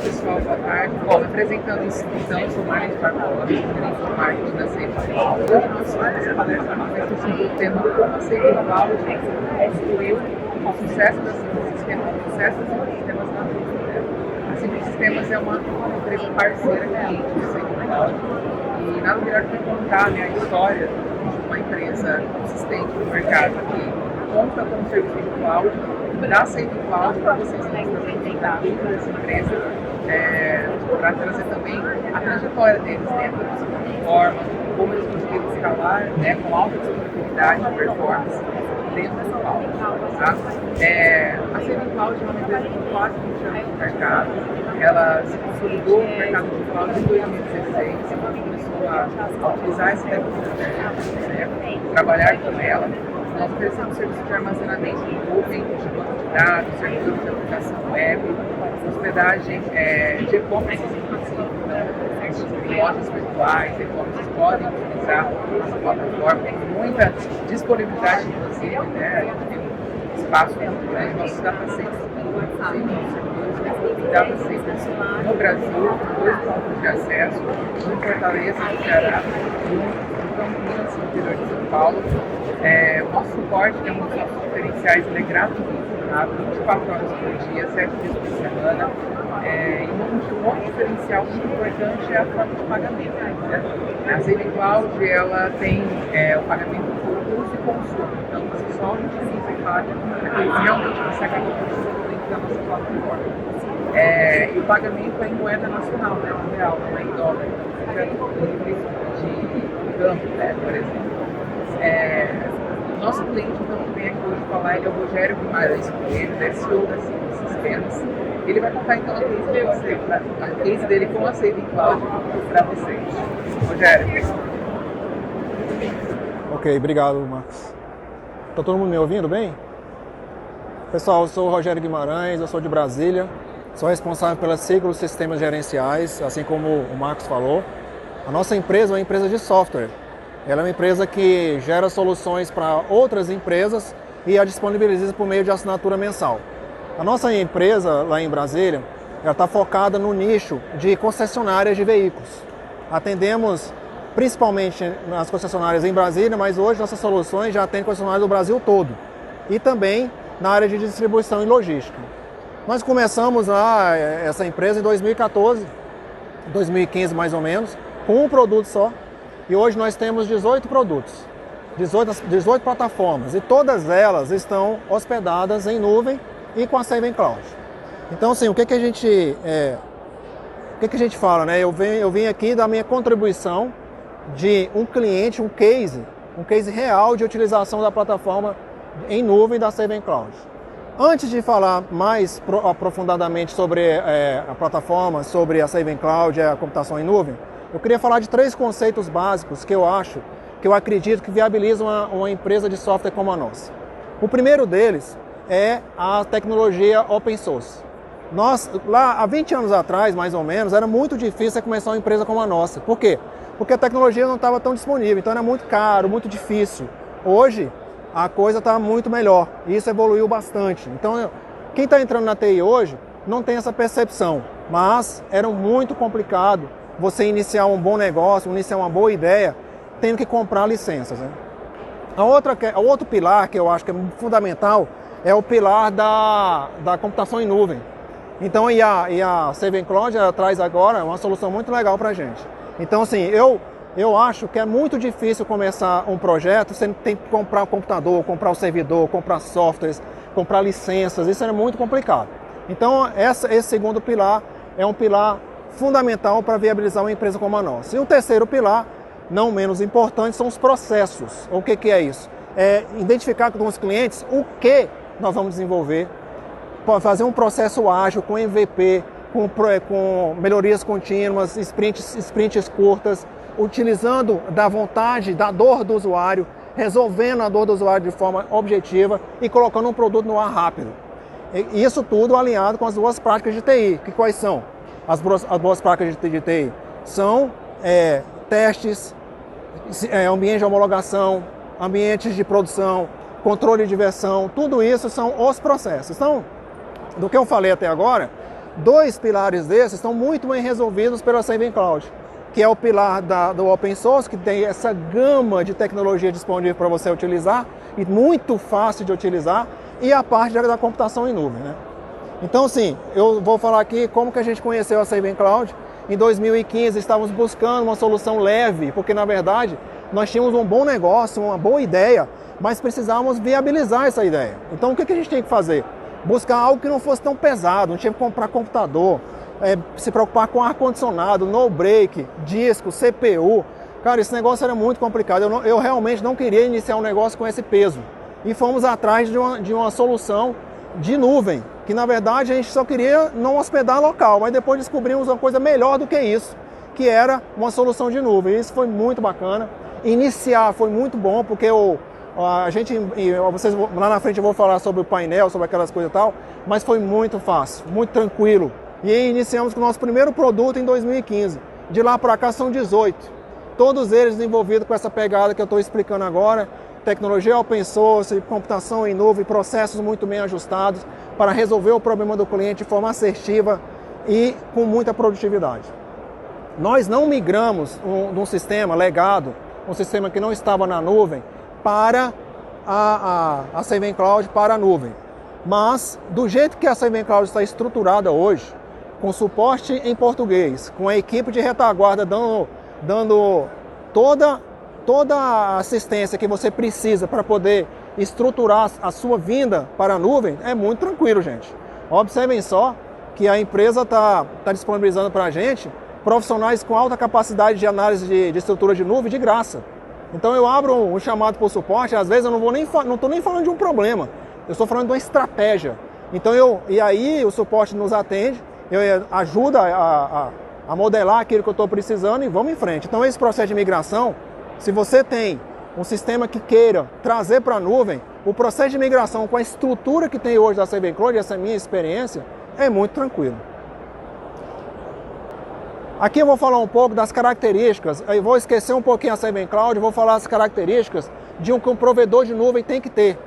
pessoal, boa tarde. Bom, me apresentando então, eu sou Marcos Barbosa, gerente de marketing da Safe Cloud. Hoje nossa palestra vai ser sobre o tema como a Safe Cloud construiu o sucesso dos sistemas na vida. A Safe Sistemas é uma empresa parceira cliente do Safe Cloud e nada melhor do que contar, né, a história de uma empresa consistente no mercado que conta com o serviço de cloud, da Safe Cloud, para vocês apresentar dessa empresa, para trazer também a trajetória deles dentro dessa plataforma, como eles conseguiram escalar, né, com alta disponibilidade e performance dentro do cloud. Tá? A Safe Cloud é uma empresa com quase 20 anos no mercado. Ela se consolidou no mercado de cloud em 2016, quando começou a utilizar essa tecnologia, né, trabalhar com ela. Nós oferecemos serviços de armazenamento em nuvem, de banco de dados, serviços de aplicação web, hospedagem de e-commerce, inclusive, lojas virtuais, e-commerce podem utilizar essa plataforma, tem muita disponibilidade, inclusive, né? A gente tem espaço muito grande, nossos data centers, data centers no Brasil, 2 pontos de acesso, um em Fortaleza, no Ceará, um Campinas, no interior de São Paulo. O nosso suporte, que é um dos nossos diferenciais, ele é gratuito, tá? 24 horas por dia, 7 dias por semana. E um outro diferencial muito importante é a forma de pagamento. Né? A Safe Cloud, ela tem o pagamento por uso e consumo. Então, você só utiliza e paga aqueles realmente você acaba consumindo dentro da nossa plataforma. E o pagamento é em moeda nacional, né? Em real, não é em dólar. Então, fica livre de câmbio, né? Por exemplo. Nosso cliente, então, que vem aqui hoje falar, ele é o Rogério Guimarães Coelho, né, CEO da Safe Sistemas. Ele vai contar, então, a case dele com a Safe Cloud para vocês. Rogério. Ok, obrigado, Marcos. Está todo mundo me ouvindo bem? Pessoal, eu sou o Rogério Guimarães, eu sou de Brasília, sou responsável pelas Ciclos Sistemas Gerenciais, assim como o Marcos falou. A nossa empresa é uma empresa de software. Ela é uma empresa que gera soluções para outras empresas e a disponibiliza por meio de assinatura mensal. A nossa empresa, lá em Brasília, ela está focada no nicho de concessionárias de veículos. Atendemos principalmente nas concessionárias em Brasília, mas hoje nossas soluções já atendem concessionárias do Brasil todo. E também na área de distribuição e logística. Nós começamos lá essa empresa em 2014, 2015 mais ou menos, com um produto só. E hoje nós temos 18 produtos, 18 plataformas, e todas elas estão hospedadas em nuvem e com a Safe Cloud. Então, assim, o que a gente fala, né? Eu vim aqui da minha contribuição de um cliente, um case real de utilização da plataforma em nuvem da Safe Cloud. Antes de falar mais aprofundadamente sobre a plataforma, sobre a Safe Cloud e a computação em nuvem, eu queria falar de 3 conceitos básicos que eu acredito que viabilizam uma empresa de software como a nossa. O primeiro deles é a tecnologia open source. Nós, lá há 20 anos atrás, mais ou menos, era muito difícil começar uma empresa como a nossa. Por quê? Porque a tecnologia não estava tão disponível, então era muito caro, muito difícil. Hoje, a coisa está muito melhor e isso evoluiu bastante. Então, quem está entrando na TI hoje não tem essa percepção, mas era muito complicado você iniciar um bom negócio, iniciar uma boa ideia, tendo que comprar licenças. Né? O outro pilar que eu acho que é fundamental é o pilar da computação em nuvem. Então, a Safe Cloud traz agora uma solução muito legal para a gente. Então, assim, eu acho que é muito difícil começar um projeto, você tem que comprar um computador, comprar um servidor, comprar softwares, comprar licenças, isso é muito complicado. Então, esse segundo pilar é um pilar fundamental para viabilizar uma empresa como a nossa. E o terceiro pilar, não menos importante, são os processos. O que é isso? É identificar com os clientes o que nós vamos desenvolver, fazer um processo ágil com MVP, com melhorias contínuas, sprints curtas, utilizando da vontade, da dor do usuário, resolvendo a dor do usuário de forma objetiva e colocando um produto no ar rápido. E isso tudo alinhado com as boas práticas de TI. Quais são? As boas práticas de TI são testes, ambiente de homologação, ambientes de produção, controle de versão, tudo isso são os processos. Então, do que eu falei até agora, Dois pilares desses estão muito bem resolvidos pela Saving Cloud, que é o pilar do Open Source, que tem essa gama de tecnologia disponível para você utilizar, e muito fácil de utilizar, e a parte da computação em nuvem, né? Então, sim, eu vou falar aqui como que a gente conheceu a Saving Cloud. Em 2015, estávamos buscando uma solução leve, porque, na verdade, nós tínhamos um bom negócio, uma boa ideia, mas precisávamos viabilizar essa ideia. Então, o que a gente tinha que fazer? Buscar algo que não fosse tão pesado, não tinha que comprar computador, se preocupar com ar-condicionado, no break, disco, CPU. Cara, esse negócio era muito complicado. Eu realmente não queria iniciar um negócio com esse peso. E fomos atrás de uma solução de nuvem, que na verdade a gente só queria não hospedar local, mas depois descobrimos uma coisa melhor do que isso, que era uma solução de nuvem. Isso foi muito bacana. Iniciar foi muito bom, porque vocês, lá na frente eu vou falar sobre o painel, sobre aquelas coisas e tal, mas foi muito fácil, muito tranquilo. E aí iniciamos com o nosso primeiro produto em 2015. De lá para cá são 18. Todos eles desenvolvidos com essa pegada que eu estou explicando agora. Tecnologia open source, computação em nuvem, processos muito bem ajustados para resolver o problema do cliente de forma assertiva e com muita produtividade. Nós não migramos de um sistema legado, um sistema que não estava na nuvem, para a Saving Cloud para a nuvem. Mas, do jeito que a Saving Cloud está estruturada hoje, com suporte em português, com a equipe de retaguarda dando toda a assistência que você precisa para poder estruturar a sua vinda para a nuvem, é muito tranquilo, gente. Observem só que a empresa está disponibilizando para a gente profissionais com alta capacidade de análise de estrutura de nuvem de graça. Então eu abro um chamado por suporte, às vezes eu não estou nem falando de um problema, eu estou falando de uma estratégia. Então e aí o suporte nos atende, ajuda a modelar aquilo que eu estou precisando e vamos em frente. Então esse processo de migração, se você tem um sistema que queira trazer para a nuvem, o processo de migração com a estrutura que tem hoje da Saving Cloud, essa minha experiência, é muito tranquilo. Aqui eu vou falar um pouco das características, eu vou esquecer um pouquinho a Saving Cloud, vou falar as características de que um provedor de nuvem tem que ter.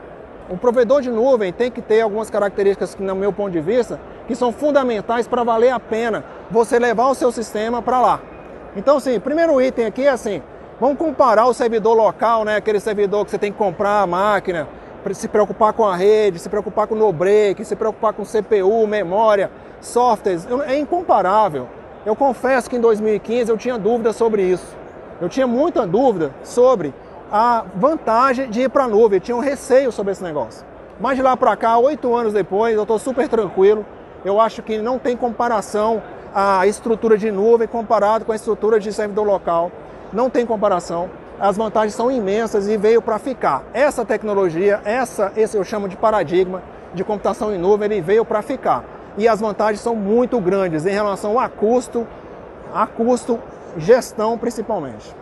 Um provedor de nuvem tem que ter algumas características que, no meu ponto de vista, que são fundamentais para valer a pena você levar o seu sistema para lá. Então, sim, primeiro item aqui é assim, vamos comparar o servidor local, né, aquele servidor que você tem que comprar a máquina, se preocupar com a rede, se preocupar com o no-break, se preocupar com CPU, memória, softwares, é incomparável. Eu confesso que em 2015 eu tinha dúvida sobre isso. Eu tinha muita dúvida sobre a vantagem de ir para a nuvem, eu tinha um receio sobre esse negócio. Mas de lá para cá, 8 anos depois, eu estou super tranquilo. Eu acho que não tem comparação a estrutura de nuvem comparado com a estrutura de servidor local. Não tem comparação. As vantagens são imensas e veio para ficar. Essa tecnologia, esse eu chamo de paradigma de computação em nuvem, ele veio para ficar. E as vantagens são muito grandes em relação a custo, gestão principalmente.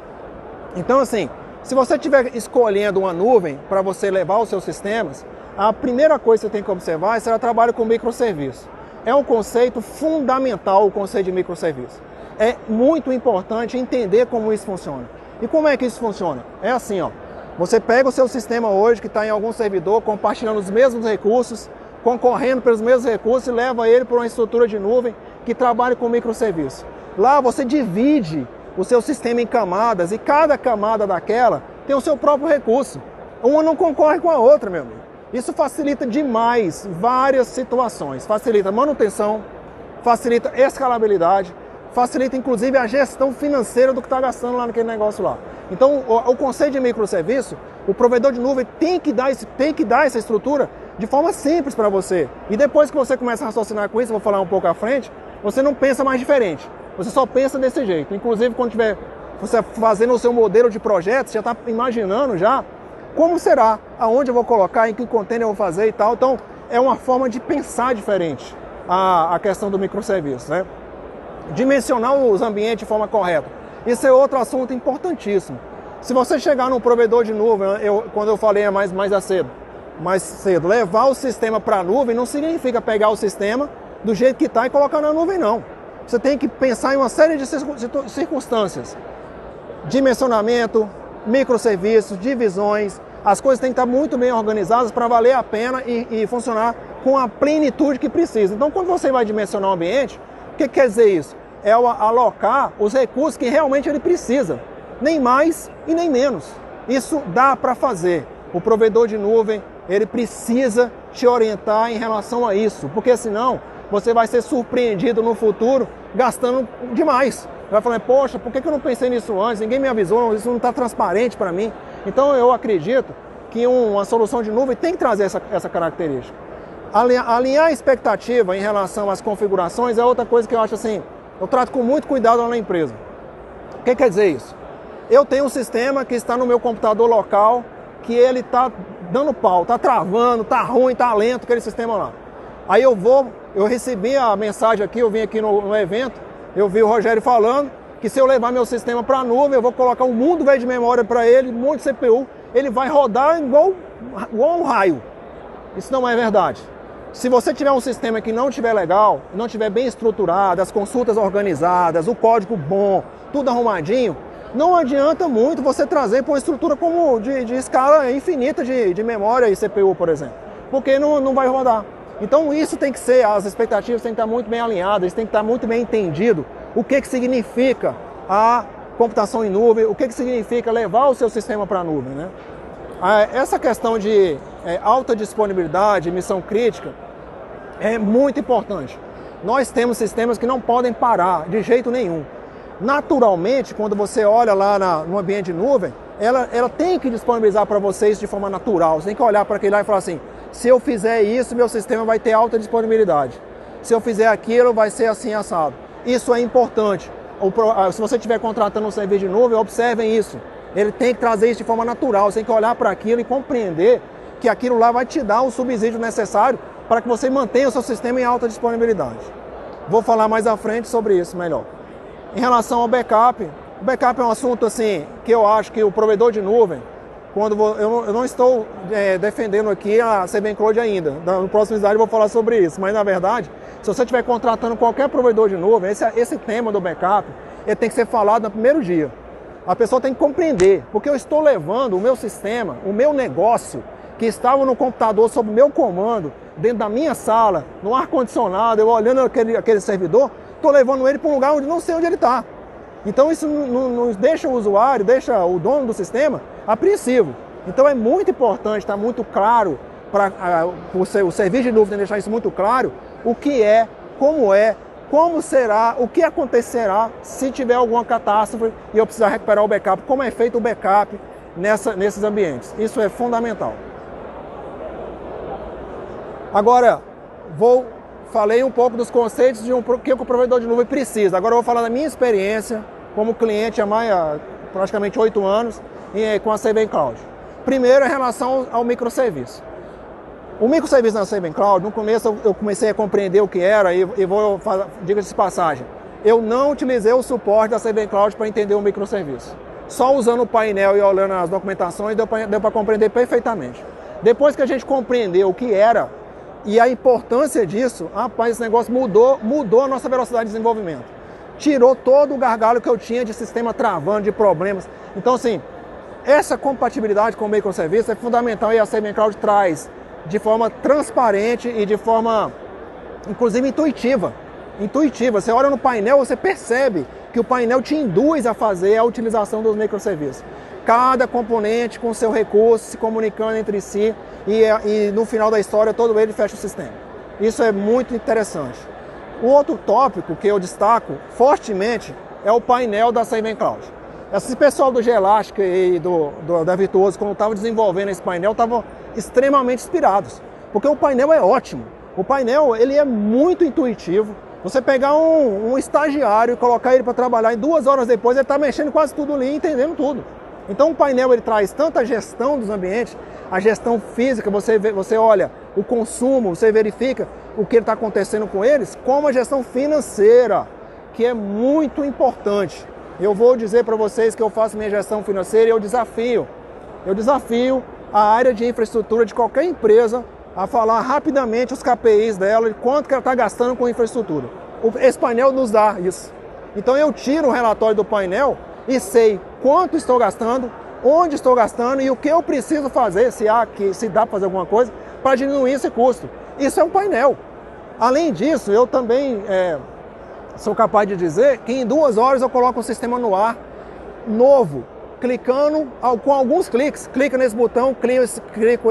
Então, assim, se você estiver escolhendo uma nuvem para você levar os seus sistemas, a primeira coisa que você tem que observar é se ela trabalha com microserviço. É um conceito fundamental, o conceito de microserviço. É muito importante entender como isso funciona. E como é que isso funciona? É assim, ó. Você pega o seu sistema hoje, que está em algum servidor, compartilhando os mesmos recursos, concorrendo pelos mesmos recursos e leva ele para uma estrutura de nuvem que trabalha com microserviço. Lá você divide o seu sistema em camadas e cada camada daquela tem o seu próprio recurso. Uma não concorre com a outra, meu amigo. Isso facilita demais várias situações. Facilita a manutenção, facilita a escalabilidade, facilita inclusive a gestão financeira do que está gastando lá naquele negócio lá. Então o conceito de microserviço, o provedor de nuvem tem que dar essa estrutura de forma simples para você. E depois que você começa a raciocinar com isso, vou falar um pouco à frente, você não pensa mais diferente. Você só pensa desse jeito. Inclusive, quando tiver você fazendo o seu modelo de projeto, você já está imaginando já como será, aonde eu vou colocar, em que container eu vou fazer e tal. Então, é uma forma de pensar diferente a questão do microserviço, né? Dimensionar os ambientes de forma correta. Isso é outro assunto importantíssimo. Se você chegar num provedor de nuvem, quando eu falei mais cedo, levar o sistema para a nuvem não significa pegar o sistema do jeito que está e colocar na nuvem, não. Você tem que pensar em uma série de circunstâncias. Dimensionamento, microserviços, divisões. As coisas têm que estar muito bem organizadas para valer a pena e funcionar com a plenitude que precisa. Então, quando você vai dimensionar o ambiente, o que quer dizer isso? É alocar os recursos que realmente ele precisa, nem mais e nem menos. Isso dá para fazer. O provedor de nuvem, ele precisa te orientar em relação a isso, porque senão você vai ser surpreendido no futuro gastando demais. Vai falar, poxa, por que eu não pensei nisso antes? Ninguém me avisou, isso não está transparente para mim. Então eu acredito que uma solução de nuvem tem que trazer essa característica. Alinhar a expectativa em relação às configurações é outra coisa que eu acho assim, eu trato com muito cuidado lá na empresa. O que quer dizer isso? Eu tenho um sistema que está no meu computador local, que ele está dando pau, está travando, está ruim, está lento, aquele sistema lá. Aí eu recebi a mensagem aqui, eu vim aqui no evento, eu vi o Rogério falando que se eu levar meu sistema para a nuvem, eu vou colocar um mundo velho de memória para ele, um monte de CPU, ele vai rodar igual um raio. Isso não é verdade. Se você tiver um sistema que não estiver legal, não estiver bem estruturado, as consultas organizadas, o código bom, tudo arrumadinho, não adianta muito você trazer para uma estrutura como de escala infinita de memória e CPU, por exemplo, porque não vai rodar. Então isso tem que ser, as expectativas têm que estar muito bem alinhadas, tem que estar muito bem entendido o que significa a computação em nuvem, o que significa levar o seu sistema para a nuvem, né? Essa questão de alta disponibilidade, missão crítica, é muito importante. Nós temos sistemas que não podem parar de jeito nenhum. Naturalmente, quando você olha lá no ambiente de nuvem, ela tem que disponibilizar para vocês de forma natural. Você tem que olhar para aquele lá e falar assim, se eu fizer isso, meu sistema vai ter alta disponibilidade. Se eu fizer aquilo, vai ser assim assado. Isso é importante. Se você estiver contratando um serviço de nuvem, observem isso. Ele tem que trazer isso de forma natural. Você tem que olhar para aquilo e compreender que aquilo lá vai te dar o subsídio necessário para que você mantenha o seu sistema em alta disponibilidade. Vou falar mais à frente sobre isso melhor. Em relação ao backup, o backup é um assunto assim que eu acho que o provedor de nuvem, eu não estou defendendo aqui a CVM Cloud ainda, no próximo slide eu vou falar sobre isso, mas na verdade, se você estiver contratando qualquer provedor de nuvem, esse tema do backup, ele tem que ser falado no primeiro dia. A pessoa tem que compreender, porque eu estou levando o meu sistema, o meu negócio, que estava no computador sob meu comando, dentro da minha sala, no ar-condicionado, eu olhando aquele servidor, estou levando ele para um lugar onde não sei onde ele está. Então isso não deixa o usuário, deixa o dono do sistema apreensivo. Então é muito importante, está muito claro, o serviço de nuvem tem que deixar isso muito claro, o que é, como será, o que acontecerá se tiver alguma catástrofe e eu precisar recuperar o backup, como é feito o backup nesses ambientes. Isso é fundamental. Agora, falei um pouco dos conceitos de que o provedor de nuvem precisa. Agora eu vou falar da minha experiência como cliente há praticamente 8 anos com a CVM Cloud. Primeiro, em relação ao microserviço. O microserviço na CVM Cloud, no começo eu comecei a compreender o que era e vou falar, diga-se de passagem, eu não utilizei o suporte da CVM Cloud para entender o microserviço. Só usando o painel e olhando as documentações deu para compreender perfeitamente. Depois que a gente compreendeu o que era e a importância disso, rapaz, esse negócio mudou a nossa velocidade de desenvolvimento. Tirou todo o gargalo que eu tinha de sistema travando, de problemas. Então, assim, essa compatibilidade com o microserviço é fundamental e a CVM Cloud traz de forma transparente e de forma, inclusive, intuitiva. Você olha no painel, você percebe que o painel te induz a fazer a utilização dos microserviços. Cada componente com seu recurso, se comunicando entre si e no final da história todo ele fecha o sistema. Isso é muito interessante. O outro tópico que eu destaco fortemente é o painel da CVM Cloud. Esse pessoal do Gelastic e da Virtuoso, quando estavam desenvolvendo esse painel, estavam extremamente inspirados, porque o painel é ótimo. O painel ele é muito intuitivo. Você pegar um estagiário e colocar ele para trabalhar e 2 horas depois ele está mexendo quase tudo ali, entendendo tudo. Então o painel ele traz tanto a gestão dos ambientes, a gestão física, você olha o consumo, você verifica o que está acontecendo com eles, como a gestão financeira, que é muito importante. Eu vou dizer para vocês que eu faço minha gestão financeira e eu desafio a área de infraestrutura de qualquer empresa a falar rapidamente os KPIs dela e quanto que ela está gastando com infraestrutura. Esse painel nos dá isso. Então eu tiro o relatório do painel e sei quanto estou gastando, onde estou gastando e o que eu preciso fazer, se dá para fazer alguma coisa, para diminuir esse custo. Isso é um painel. Além disso, eu também sou capaz de dizer que em 2 horas eu coloco um sistema no ar novo, clicando com alguns cliques. Clica nesse botão, clico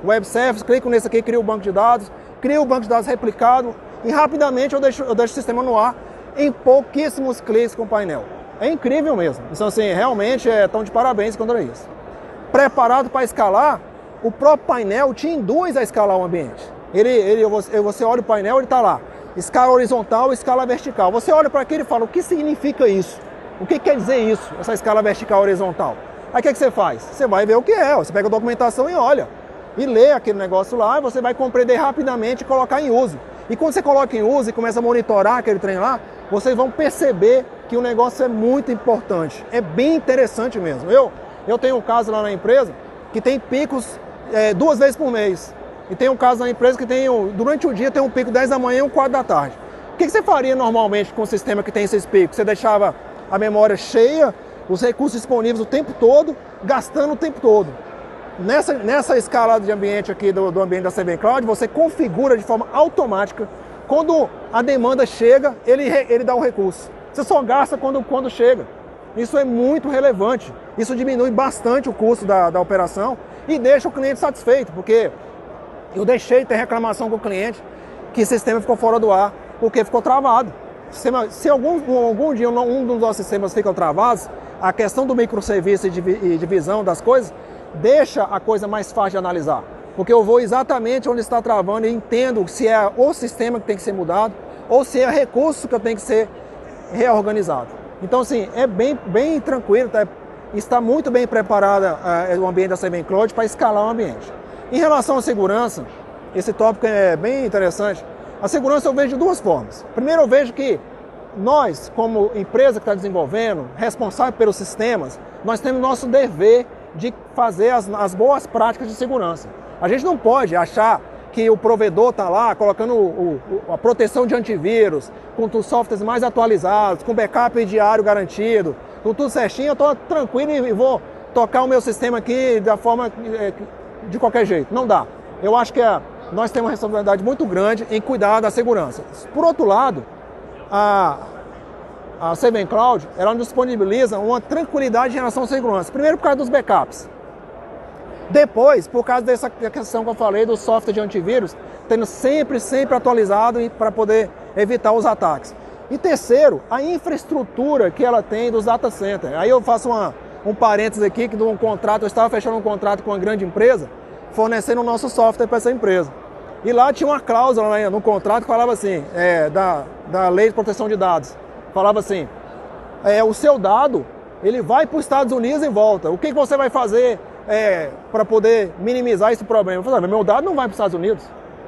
Web Service, clico nesse aqui, crio o banco de dados, crio o banco de dados replicado e rapidamente eu deixo o sistema no ar em pouquíssimos cliques com o painel. É incrível mesmo. Então, assim, realmente estão de parabéns contra isso. Preparado para escalar, o próprio painel te induz a escalar o ambiente. Você olha o painel, ele está lá. Escala horizontal, escala vertical. Você olha para aquilo e fala, o que significa isso? O que quer dizer isso, essa escala vertical horizontal? Aí o que você faz? Você vai ver o que é. Você pega a documentação e olha. E lê aquele negócio lá, e você vai compreender rapidamente e colocar em uso. E quando você coloca em uso e começa a monitorar aquele trem lá, vocês vão perceber que o negócio é muito importante. É bem interessante mesmo. Eu tenho um caso lá na empresa que tem picos 2 vezes por mês. E tem um caso na empresa que durante o dia tem um pico 10 da manhã e 4 da tarde. O que você faria normalmente com um sistema que tem esses picos? Você deixava a memória cheia, os recursos disponíveis o tempo todo, gastando o tempo todo. Nessa escalada de ambiente aqui do ambiente da Seven Cloud, você configura de forma automática. Quando a demanda chega, ele dá o recurso. Você só gasta quando chega. Isso é muito relevante. Isso diminui bastante o custo da operação e deixa o cliente satisfeito, porque eu deixei de ter reclamação com o cliente que o sistema ficou fora do ar, porque ficou travado. Se algum dia um dos nossos sistemas fica travados, a questão do microserviço e divisão das coisas deixa a coisa mais fácil de analisar. Porque eu vou exatamente onde está travando e entendo se é o sistema que tem que ser mudado ou se é recurso que tem que ser reorganizado. Então, assim, é bem tranquilo, está muito bem preparada o ambiente da Seven Cloud para escalar o ambiente. Em relação à segurança, esse tópico é bem interessante. A segurança eu vejo de 2 formas. Primeiro, eu vejo que nós, como empresa que está desenvolvendo, responsável pelos sistemas, nós temos nosso dever de fazer as boas práticas de segurança. A gente não pode achar que o provedor está lá colocando a proteção de antivírus, com os softwares mais atualizados, com backup diário garantido, com tudo certinho, eu estou tranquilo e vou tocar o meu sistema aqui da forma de qualquer jeito. Não dá. Eu acho que nós temos uma responsabilidade muito grande em cuidar da segurança. Por outro lado, a Seven Cloud, ela nos disponibiliza uma tranquilidade em relação à segurança. Primeiro por causa dos backups. Depois, por causa dessa questão que eu falei do software de antivírus, tendo sempre atualizado para poder evitar os ataques. E terceiro, a infraestrutura que ela tem dos data centers. Aí eu faço um parênteses aqui, que de um contrato, eu estava fechando um contrato com uma grande empresa, fornecendo o nosso software para essa empresa. E lá tinha uma cláusula no contrato que falava assim, da Lei de Proteção de Dados. Falava assim, o seu dado, ele vai para os Estados Unidos e volta. O que você vai fazer para poder minimizar esse problema? Eu falei, meu dado não vai para os Estados Unidos.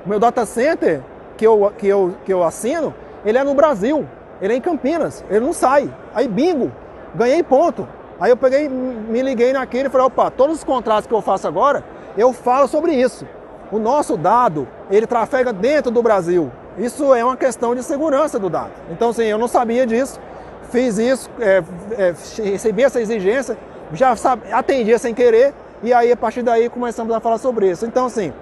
O meu data center que eu assino, ele é no Brasil, ele é em Campinas, ele não sai. Aí bingo, ganhei ponto. Aí eu peguei, me liguei naquele e falei, opa, todos os contratos que eu faço agora, eu falo sobre isso. O nosso dado, ele trafega dentro do Brasil. Isso é uma questão de segurança do dado. Então, assim, eu não sabia disso, fiz isso, recebi essa exigência, já atendia sem querer, e aí, a partir daí, começamos a falar sobre isso. Então, assim,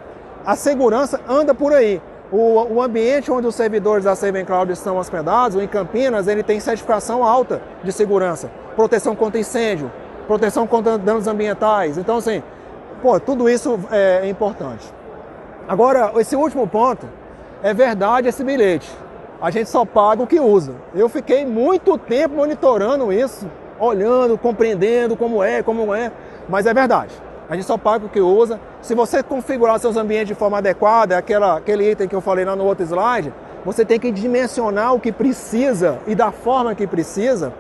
a segurança anda por aí. O ambiente onde os servidores da Seven Cloud estão hospedados, em Campinas, ele tem certificação alta de segurança. Proteção contra incêndio, proteção contra danos ambientais. Então, assim, tudo isso é importante. Agora, esse último ponto, é verdade esse bilhete. A gente só paga o que usa. Eu fiquei muito tempo monitorando isso, olhando, compreendendo como é, mas é verdade. A gente só paga o que usa. Se você configurar seus ambientes de forma adequada, aquele item que eu falei lá no outro slide, você tem que dimensionar o que precisa e da forma que precisa.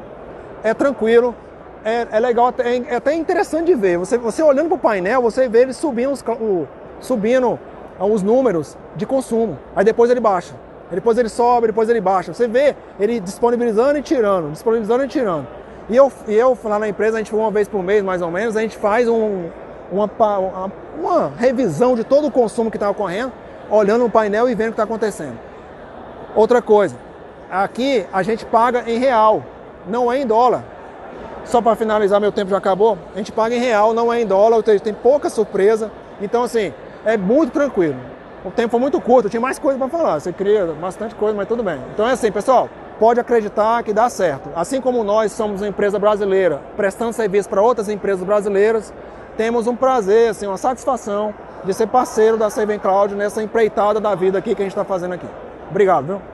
É tranquilo, é legal, é até interessante de ver. Você olhando para o painel, você vê ele subindo os números de consumo. Aí depois ele baixa. Depois ele sobe, depois ele baixa. Você vê ele disponibilizando e tirando, disponibilizando e tirando. E eu lá na empresa, a gente uma vez por mês, mais ou menos, a gente faz uma revisão de todo o consumo que está ocorrendo, olhando no painel e vendo o que está acontecendo. Outra coisa, aqui a gente paga em real, não é em dólar. Só para finalizar, meu tempo já acabou, a gente paga em real, não é em dólar, tem pouca surpresa. Então, assim, é muito tranquilo. O tempo foi muito curto, eu tinha mais coisa para falar. Você cria bastante coisa, mas tudo bem. Então é assim, pessoal, pode acreditar que dá certo. Assim como nós somos uma empresa brasileira, prestando serviço para outras empresas brasileiras, temos um prazer, assim, uma satisfação de ser parceiro da Saving Cloud nessa empreitada da vida aqui que a gente está fazendo aqui. Obrigado, viu?